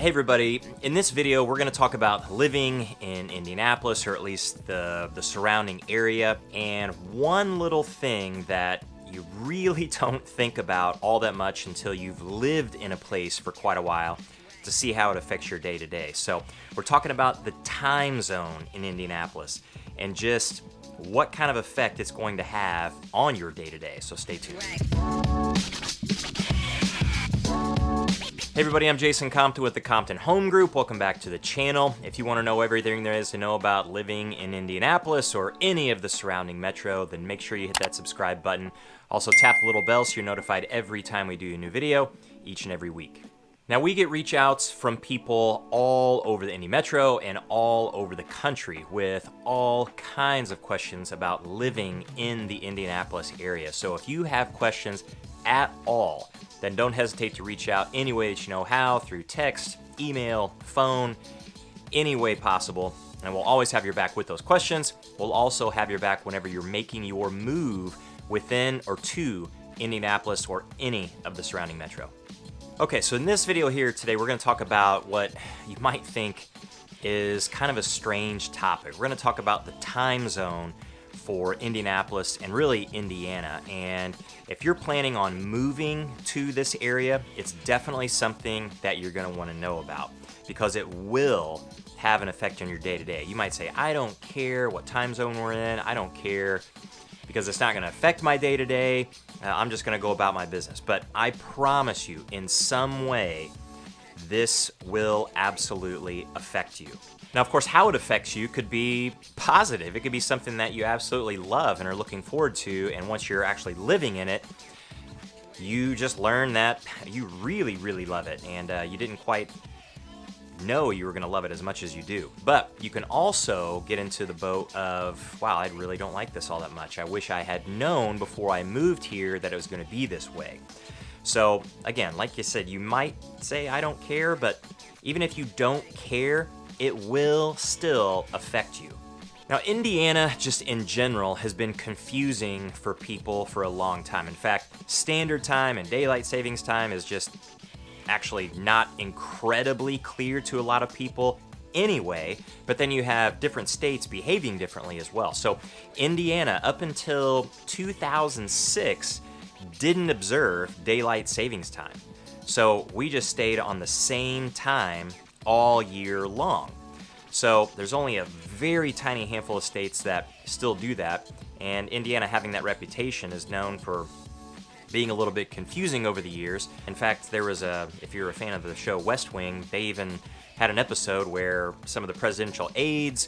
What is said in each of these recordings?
Hey everybody, in this video we're going to talk about living in Indianapolis, or at least the surrounding area, and one little thing that you really don't think about all that much until you've lived in a place for quite a while to see how it affects your day-to-day. So we're talking about the time zone in Indianapolis and just what kind of effect it's going to have on your day-to-day, so stay tuned. Hey everybody, I'm Jason Compton with the Compton Home Group. Welcome back to the channel. If you want to know everything there is to know about living in Indianapolis or any of the surrounding metro, then make sure you hit that subscribe button. Also tap the little bell so you're notified every time we do a new video, each and every week. Now we get reach outs from people all over the Indy Metro and all over the country with all kinds of questions about living in the Indianapolis area. So if you have questions at all, then don't hesitate to reach out any way that you know how, through text, email, phone, any way possible, and we'll always have your back with those questions. We'll also have your back whenever you're making your move within or to Indianapolis or any of the surrounding metro. Okay, so in this video here today, we're going to talk about what you might think is kind of a strange topic. We're going to talk about the time zone for Indianapolis and really Indiana. And if you're planning on moving to this area, it's definitely something that you're going to want to know about because it will have an effect on your day-to-day. You might say, I don't care what time zone we're in. I don't care because it's not going to affect my day-to-day. I'm just going to go about my business. But I promise you, in some way, this will absolutely affect you. Now, of course, how it affects you could be positive. It could be something that you absolutely love and are looking forward to, and once you're actually living in it, you just learn that you really, really love it, and you didn't quite know you were going to love it as much as you do. But you can also get into the boat of, wow, I really don't like this all that much. I wish I had known before I moved here that it was going to be this way. So again, like you said, you might say, I don't care, but even if you don't care, it will still affect you. Now, Indiana, just in general, has been confusing for people for a long time. In fact, standard time and daylight savings time is just actually not incredibly clear to a lot of people anyway, but then you have different states behaving differently as well. So Indiana, up until 2006, didn't observe daylight savings time. So we just stayed on the same time all year long. So there's only a very tiny handful of states that still do that, and Indiana, having that reputation, is known for being a little bit confusing over the years. In fact, there was if you're a fan of the show West Wing, they even had an episode where some of the presidential aides,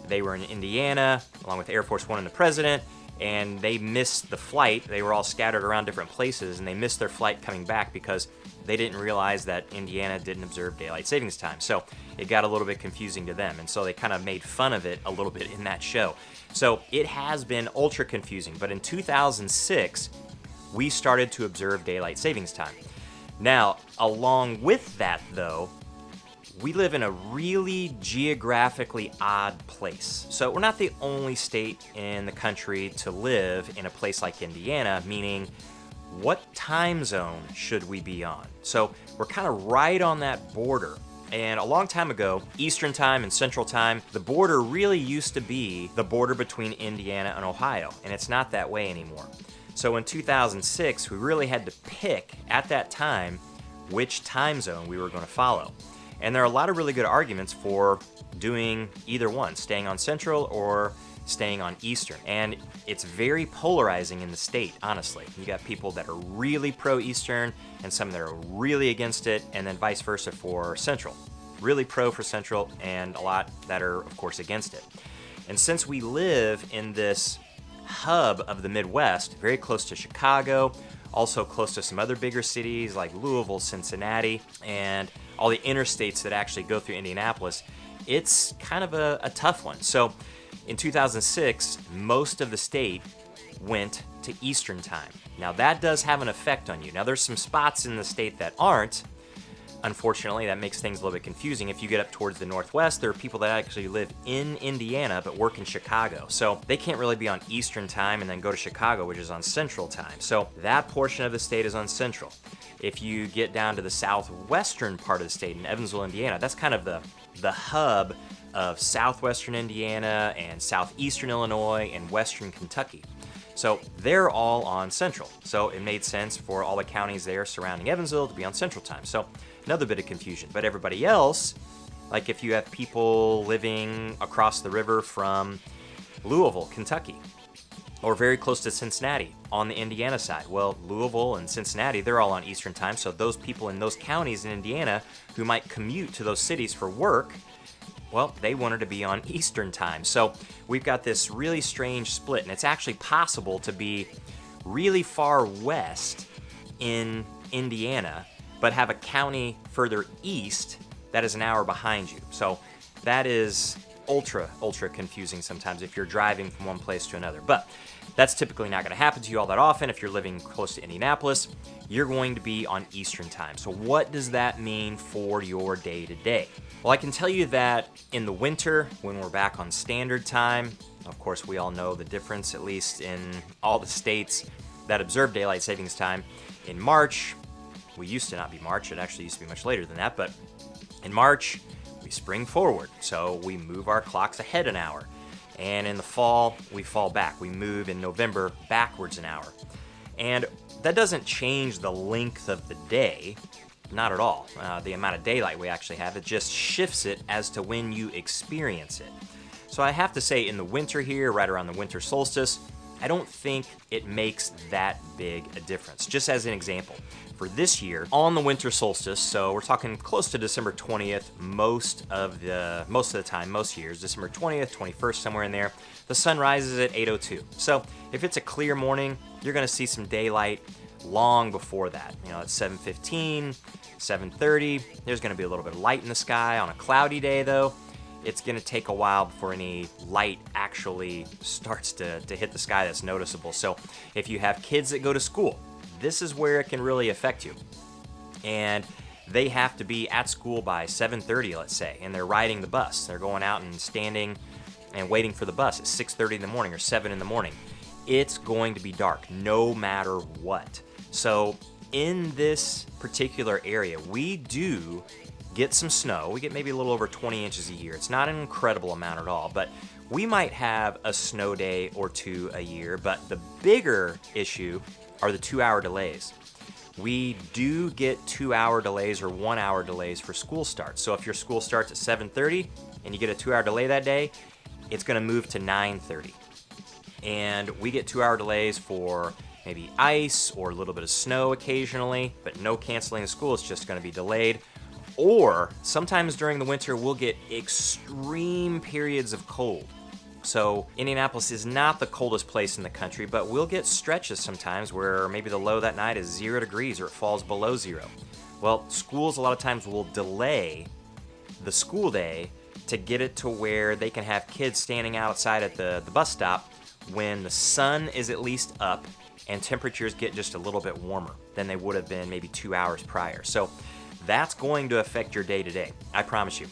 they were in Indiana along with Air Force One and the president, and they missed the flight. They were all scattered around different places, and they missed their flight coming back because they didn't realize that Indiana didn't observe daylight savings time. So it got a little bit confusing to them, and so they kind of made fun of it a little bit in that show. So it has been ultra confusing, but in 2006, we started to observe daylight savings time. Now, along with that though, we live in a really geographically odd place. So we're not the only state in the country to live in a place like Indiana, meaning what time zone should we be on? So we're kind of right on that border. And a long time ago, Eastern time and Central time, the border really used to be the border between Indiana and Ohio, and it's not that way anymore. So in 2006, we really had to pick at that time which time zone we were going to follow. And there are a lot of really good arguments for doing either one, staying on Central or staying on Eastern. And it's very polarizing in the state, honestly. You got people that are really pro-Eastern and some that are really against it, and then vice versa for Central. Really pro for Central and a lot that are, of course, against it. And since we live in this hub of the Midwest, very close to Chicago, also close to some other bigger cities like Louisville, Cincinnati, and all the interstates that actually go through Indianapolis, it's kind of a tough one. So in 2006, most of the state went to Eastern time. Now that does have an effect on you. Now there's some spots in the state that aren't, unfortunately, that makes things a little bit confusing. If you get up towards the northwest, there are people that actually live in Indiana but work in Chicago. So they can't really be on Eastern time and then go to Chicago, which is on Central time. So that portion of the state is on Central. If you get down to the southwestern part of the state in Evansville, Indiana, that's kind of the hub of southwestern Indiana and southeastern Illinois and western Kentucky. So they're all on Central. So it made sense for all the counties there surrounding Evansville to be on Central time. So another bit of confusion. But everybody else, like if you have people living across the river from Louisville, Kentucky, or very close to Cincinnati on the Indiana side. Well, Louisville and Cincinnati, they're all on Eastern time. So those people in those counties in Indiana who might commute to those cities for work, well, they wanted to be on Eastern time. So we've got this really strange split, and it's actually possible to be really far west in Indiana, but have a county further east that is an hour behind you. So that is ultra confusing sometimes if you're driving from one place to another. But that's typically not going to happen to you all that often. If you're living close to Indianapolis, you're going to be on Eastern time. So what does that mean for your day-to-day? Well, I can tell you that in the winter, when we're back on standard time, of course, we all know the difference, at least in all the states that observe daylight savings time. In March, we used to not be March. It actually used to be much later than that. But in March, we spring forward. So we move our clocks ahead an hour. And in the fall, we fall back. We move in November backwards an hour. And that doesn't change the length of the day, not at all. The amount of daylight we actually have, it just shifts it as to when you experience it. So I have to say, in the winter here, right around the winter solstice, I don't think it makes that big a difference. Just as an example, for this year, on the winter solstice, so we're talking close to December 20th most of the time, most years, December 20th, 21st, somewhere in there, the sun rises at 8:02. So if it's a clear morning, you're going to see some daylight long before that. You know, at 7:15, 7:30, there's going to be a little bit of light in the sky. On a cloudy day, though, it's going to take a while before any light actually starts to hit the sky that's noticeable. So if you have kids that go to school, this is where it can really affect you. And they have to be at school by 7:30, let's say, and they're riding the bus. They're going out and standing and waiting for the bus at 6:30 in the morning or 7 in the morning. It's going to be dark no matter what. So in this particular area, we do get some snow. We get maybe a little over 20 inches a year. It's not an incredible amount at all, but we might have a snow day or two a year. But the bigger issue are the 2-hour delays. We do get 2-hour delays or 1-hour delays for school starts. So if your school starts at 7:30 and you get a 2-hour delay that day, it's going to move to 9:30. And we get 2-hour delays for maybe ice or a little bit of snow occasionally, but no canceling of school. It's just going to be delayed. Or sometimes during the winter, we'll get extreme periods of cold. So Indianapolis is not the coldest place in the country, but we'll get stretches sometimes where maybe the low that night is 0 degrees or it falls below 0. Well, schools a lot of times will delay the school day to get it to where they can have kids standing outside at the bus stop when the sun is at least up and temperatures get just a little bit warmer than they would have been maybe 2 hours prior. So that's going to affect your day-to-day, I promise you.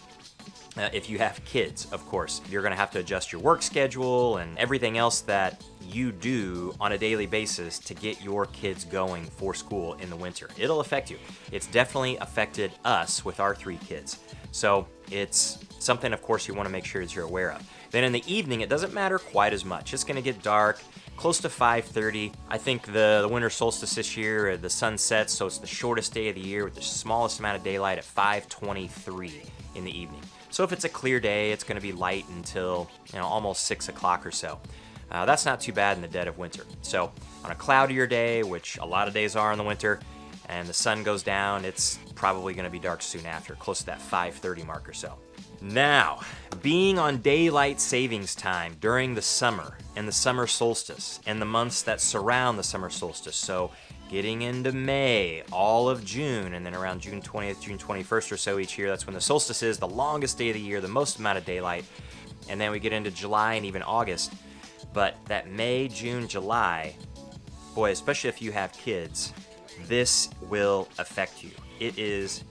If you have kids, of course, you're going to have to adjust your work schedule and everything else that you do on a daily basis to get your kids going for school in the winter. It'll affect you. It's definitely affected us with our 3 kids. So it's something, of course, you want to make sure that you're aware of. Then in the evening, it doesn't matter quite as much. It's going to get dark close to 5:30. I think the winter solstice this year, the sun sets, so it's the shortest day of the year with the smallest amount of daylight at 5:23 in the evening. So if it's a clear day, it's going to be light until almost 6 o'clock or so. That's not too bad in the dead of winter. So on a cloudier day, which a lot of days are in the winter, and the sun goes down, it's probably going to be dark soon after, close to that 5:30 mark or so. Now, being on daylight savings time during the summer and the summer solstice and the months that surround the summer solstice, so getting into May, all of June, and then around June 20th, June 21st or so each year, that's when the solstice is, the longest day of the year, the most amount of daylight, and then we get into July and even August. But that May, June, July, boy, especially if you have kids, this will affect you. It is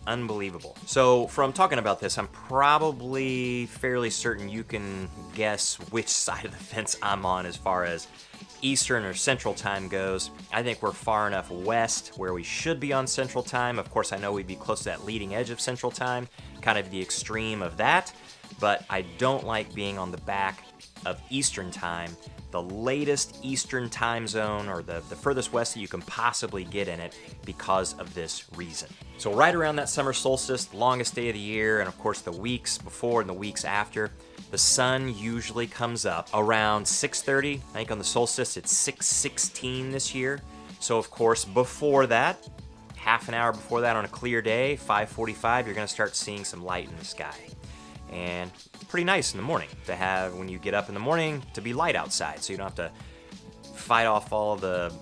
unbelievable. So from talking about this, I'm probably fairly certain you can guess which side of the fence I'm on as far as Eastern or Central Time goes. I think we're far enough west where we should be on Central Time. Of course, I know we'd be close to that leading edge of Central Time, kind of the extreme of that, but I don't like being on the back of Eastern Time, the latest Eastern Time zone, or the furthest west that you can possibly get in it, because of this reason. So right around that summer solstice, the longest day of the year, and of course the weeks before and the weeks after, the sun usually comes up around 6:30. I think on the solstice it's 6:16 this year. So of course before that, half an hour before that on a clear day, 5:45, you're going to start seeing some light in the sky. And it's pretty nice in the morning to have, when you get up in the morning, to be light outside, so you don't have to fight off all the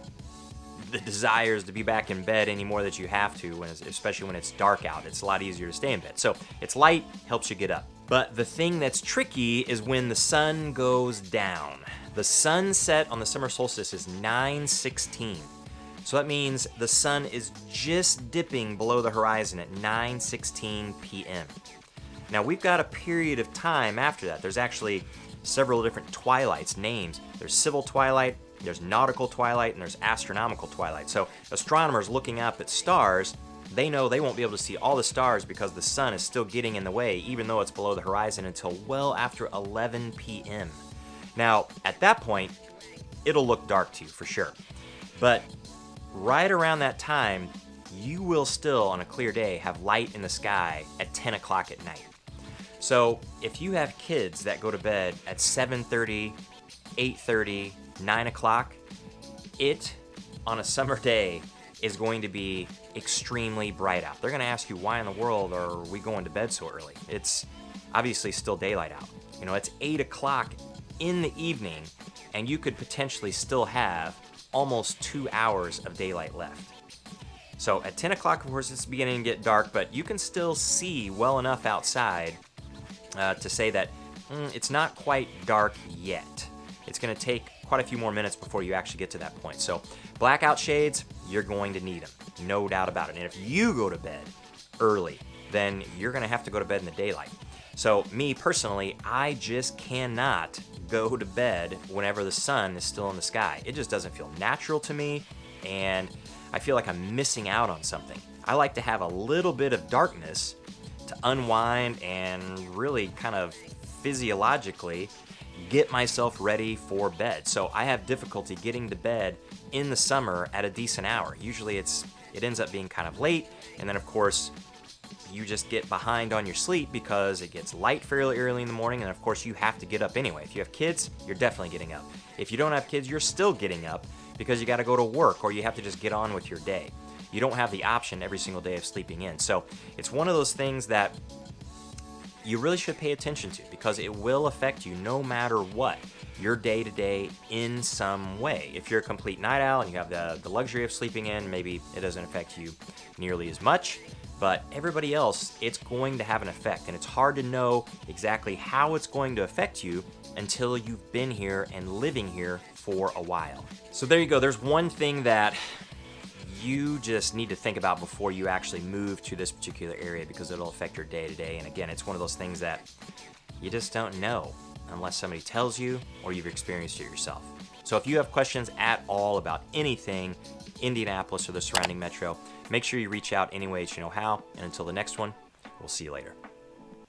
desires to be back in bed anymore that you have to, especially when it's dark out. It's a lot easier to stay in bed. So it's light, helps you get up. But the thing that's tricky is when the sun goes down. The sunset on the summer solstice is 9:16. So that means the sun is just dipping below the horizon at 9:16 p.m. Now we've got a period of time after that. There's actually several different twilights, names. There's civil twilight, there's nautical twilight, and there's astronomical twilight. So astronomers looking up at stars, they know they won't be able to see all the stars because the sun is still getting in the way, even though it's below the horizon, until well after 11 p.m. Now, at that point, it'll look dark to you for sure. But right around that time, you will still, on a clear day, have light in the sky at 10 o'clock at night. So if you have kids that go to bed at 7:30, 8:30, 9 o'clock, it, on a summer day, is going to be extremely bright out. They're going to ask you, why in the world are we going to bed so early? It's obviously still daylight out. You know, it's 8 o'clock in the evening, and you could potentially still have almost 2 hours of daylight left. So at 10 o'clock, of course, it's beginning to get dark, but you can still see well enough outside to say that it's not quite dark yet. It's going to take quite a few more minutes before you actually get to that point. So blackout shades, you're going to need them, no doubt about it. And if you go to bed early, then you're going to have to go to bed in the daylight. So me personally, I just cannot go to bed whenever the sun is still in the sky. It just doesn't feel natural to me, and I feel like I'm missing out on something. I like to have a little bit of darkness to unwind and really kind of physiologically get myself ready for bed. So I have difficulty getting to bed in the summer at a decent hour. Usually it ends up being kind of late, and then of course you just get behind on your sleep because it gets light fairly early in the morning, and of course you have to get up anyway. If you have kids, you're definitely getting up. If you don't have kids, you're still getting up because you got to go to work, or you have to just get on with your day. You don't have the option every single day of sleeping in. So it's one of those things that you really should pay attention to, because it will affect you no matter what, your day-to-day in some way. If you're a complete night owl and you have the luxury of sleeping in, maybe it doesn't affect you nearly as much, but everybody else, it's going to have an effect, and it's hard to know exactly how it's going to affect you until you've been here and living here for a while. So there you go. There's one thing that you just need to think about before you actually move to this particular area, because it'll affect your day-to-day. And again, it's one of those things that you just don't know unless somebody tells you or you've experienced it yourself. So if you have questions at all about anything Indianapolis or the surrounding metro, make sure you reach out any way that you know how. And until the next one, we'll see you later.